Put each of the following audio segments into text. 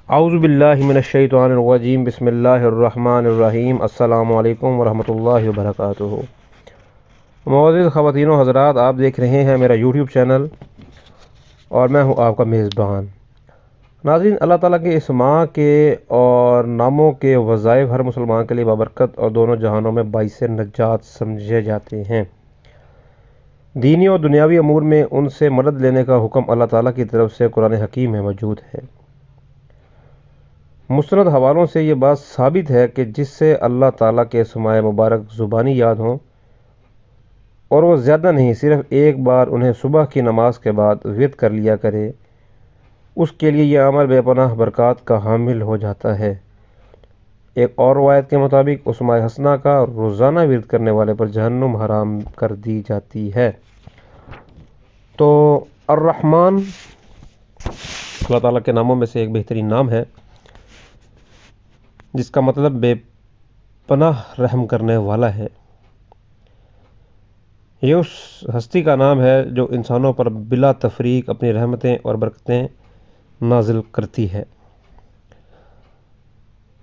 اعوذ باللہ من الشیطان الرجیم بسم اللہ الرحمن الرحیم السلام علیکم ورحمۃ اللہ وبرکاتہ۔ معزز خواتین و حضرات، آپ دیکھ رہے ہیں میرا یوٹیوب چینل اور میں ہوں آپ کا میزبان۔ ناظرین، اللہ تعالیٰ کے اسماء کے اور ناموں کے وظائف ہر مسلمان کے لیے بابرکت اور دونوں جہانوں میں باعث نجات سمجھے جاتے ہیں۔ دینی اور دنیاوی امور میں ان سے مدد لینے کا حکم اللہ تعالیٰ کی طرف سے قرآن حکیم میں موجود ہے۔ مستند حوالوں سے یہ بات ثابت ہے کہ جس سے اللہ تعالیٰ کے اسماء مبارک زبانی یاد ہوں اور وہ زیادہ نہیں، صرف ایک بار انہیں صبح کی نماز کے بعد ورد کر لیا کرے، اس کے لیے یہ عمل بے پناہ برکات کا حامل ہو جاتا ہے۔ ایک اور روایت کے مطابق اسماء حسنہ کا روزانہ ورد کرنے والے پر جہنم حرام کر دی جاتی ہے۔ تو الرحمن اللہ تعالیٰ کے ناموں میں سے ایک بہترین نام ہے، جس کا مطلب بے پناہ رحم کرنے والا ہے۔ یہ اس ہستی کا نام ہے جو انسانوں پر بلا تفریق اپنی رحمتیں اور برکتیں نازل کرتی ہے۔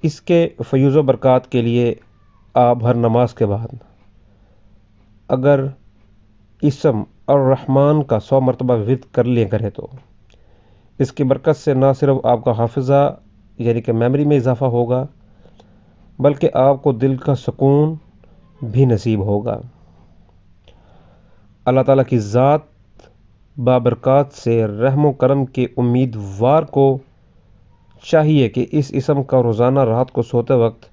اس کے فیوز و برکات کے لیے آپ ہر نماز کے بعد اگر اسم الرحمن کا 100 مرتبہ ورد کر لیا کرے تو اس کی برکت سے نہ صرف آپ کا حافظہ یعنی کہ میموری میں اضافہ ہوگا، بلکہ آپ کو دل کا سکون بھی نصیب ہوگا۔ اللہ تعالیٰ کی ذات بابرکات سے رحم و کرم کے امیدوار کو چاہیے کہ اس اسم کا روزانہ رات کو سوتے وقت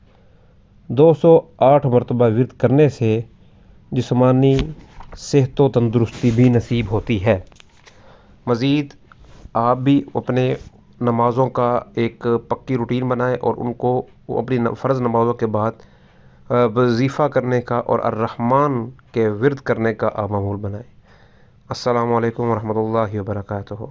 208 مرتبہ ورد کرنے سے جسمانی صحت و تندرستی بھی نصیب ہوتی ہے۔ مزید آپ بھی اپنے نمازوں کا ایک پکی روٹین بنائیں اور ان کو اپنی فرض نمازوں کے بعد وظیفہ کرنے کا اور الرحمن کے ورد کرنے کا آپ معمول بنائیں۔ السلام علیکم ورحمۃ اللہ وبرکاتہ۔